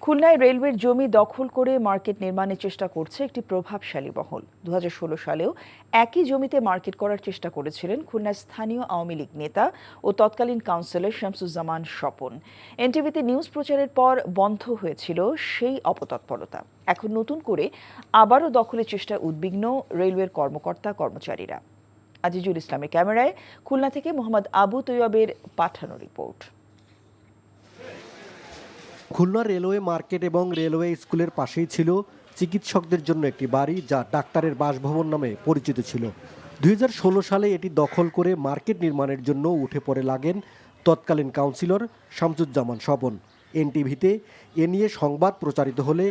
খুলনায় রেলওয়ের জমি দখল করে মার্কেট নির্মাণের চেষ্টা করছে একটি প্রভাবশালী মহল। 2016 সালেও একই জমিতে মার্কেট করার চেষ্টা করেছিলেন খুলনার স্থানীয় আওয়ামী লীগ নেতা ও তৎকালীন কাউন্সিলর শামসুজ্জামান স্বপন। এনটিভিতে নিউজ প্রচারের পর বন্ধ হয়েছিল সেই অপতৎপরতা। এখন নতুন করে আবারও দখলের চেষ্টায় উদ্বিগ্ন রেলওয়ের কর্মকর্তা কর্মচারীরা। আজিজুল ইসলামের ক্যামেরায় খুলনা থেকে মোহাম্মদ আবু তৈয়বের পাঠানো রিপোর্ট। খুলনা রেলওয়ে মার্কেট এবং রেলওয়ে স্কুলের পাশেই ছিল চিকিৎসকদের জন্য একটি বাড়ি, যা ডাক্তারের বাসভবন নামে পরিচিত ছিল। 2016 সালে এটি দখল করে মার্কেট নির্মাণের জন্য উঠে পড়ে লাগেন তৎকালীন কাউন্সিলর শামসুজ্জামান স্বপন। এনটিভিতে এ নিয়ে সংবাদ প্রচারিত হলে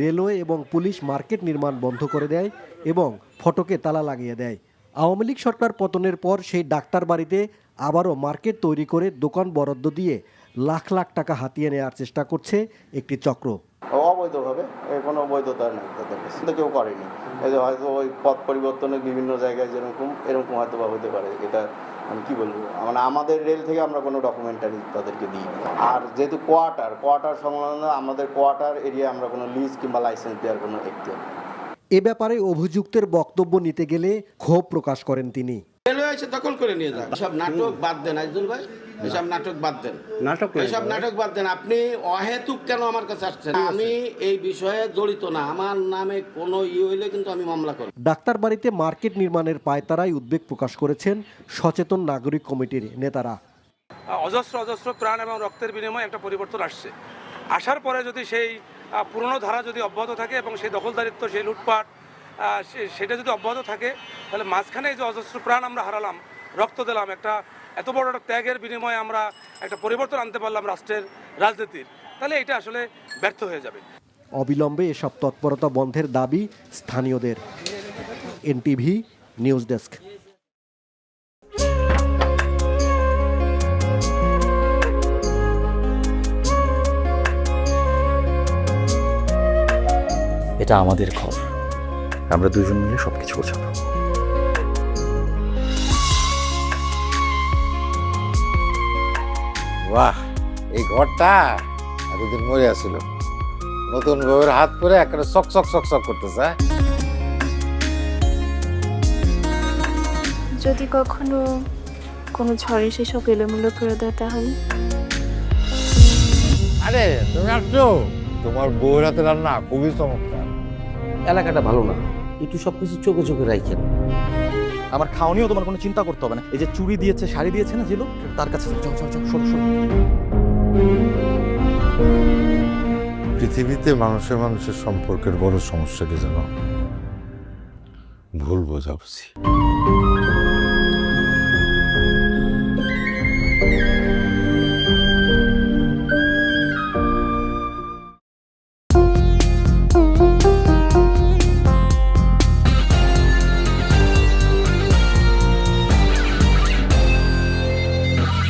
রেলওয়ে এবং পুলিশ মার্কেট নির্মাণ বন্ধ করে দেয় এবং ফটকে তালা লাগিয়ে দেয়। আওয়ামী লীগ সরকার পতনের পর সেই ডাক্তার বাড়িতে আবারও মার্কেট তৈরি করে দোকান বরাদ্দ দিয়ে লাখ লাখ টাকা হাতিয়ে নেওয়ার চেষ্টা করছে একটি চক্র। অবৈধভাবে কোনো বৈধতা নেই তাদের কাছে, কেউ করেনি। এই যে হয়তো ওই পথ পরিবর্তনের বিভিন্ন জায়গায় এরকম হয়তো বা হতে পারে। এটা আমি কি বলবো, মানে আমাদের রেল থেকে আমরা কোনো ডকুমেন্টারি তাদেরকে দিই। আর যেহেতু কোয়ার্টার সংলগ্ন আমাদের কোয়ার্টার এরিয়া, আমরা কোনো লিজ কিংবা লাইসেন্স দেওয়ার কোনো এখতিয়ার। এ ব্যাপারে অভিযুক্তের বক্তব্য নিতে গেলে ক্ষোভ প্রকাশ করেন তিনি। রেলওয়ে এসে দখল করে নিয়ে যান। সব নাটক বাদ দেন আজিজুল ভাই, এসব নাটক বাদ দেন, এসব নাটক বাদ দেন। আপনি অহেতুক কেন আমার কাছে আসছেন? আমি এই বিষয়ে জড়িত না, আমার নামে কোনো হইলে কিন্তু আমি মামলা করব। ডাক্তার বাড়িতে মার্কেট নির্মাণের পায়তারায় উদ্বেগ প্রকাশ করেছেন সচেতন নাগরিক কমিটির নেতারা। অজস্র প্রাণ এবং রক্তের বিনিময়ে একটা পরিবর্তন আসছে। আসার পরে যদি সেই পুরনো ধারা যদি অব্যাহত থাকে এবং সেই দখলদারিত্ব, সেই লুটপাট, সেটা যদি অব্যাহত থাকে, তাহলে মাঝখানে যে অজস্র প্রাণ আমরা হারালাম, রক্ত দিলাম, একটা এত বড় একটা ত্যাগের বিনিময়ে আমরা একটা পরিবর্তন আনতে পারলাম রাষ্ট্রের রাজনীতির, তাহলে এটা আসলে ব্যর্থ হয়ে যাবে। অবিলম্বে এসব তৎপরতা বন্ধের দাবি স্থানীয়দের। NTV news desk. এটা আমাদের ঘর, আমরা দুজন মিলে সবকিছু গোছাবো। বাহ, এই ঘরটা এতদিন মরে আসছিল, নতুন বউয়ের হাত করে একটা চক করতেছে। যদি কখনো কোনো ঝড়ে সেসব এলোমেলো করে দেয় তাহলে? আরে তুমি আসছো, তোমার বউয়ের হাতে রান্না খুবই চমৎকার। এলাকাটা ভালো না, একটু সবকিছু চোখে চোখে রাখেন। আমার খাওয়ানিও তোমার কোনো চিন্তা করতে হবে না। এই যে চুড়ি দিয়েছে, শাড়ি দিয়েছে না জিলু, তার কাছে শোনো। পৃথিবীতে মানুষের সম্পর্কের বড় সমস্যা কি জানো? ভুল বোঝাবুঝি।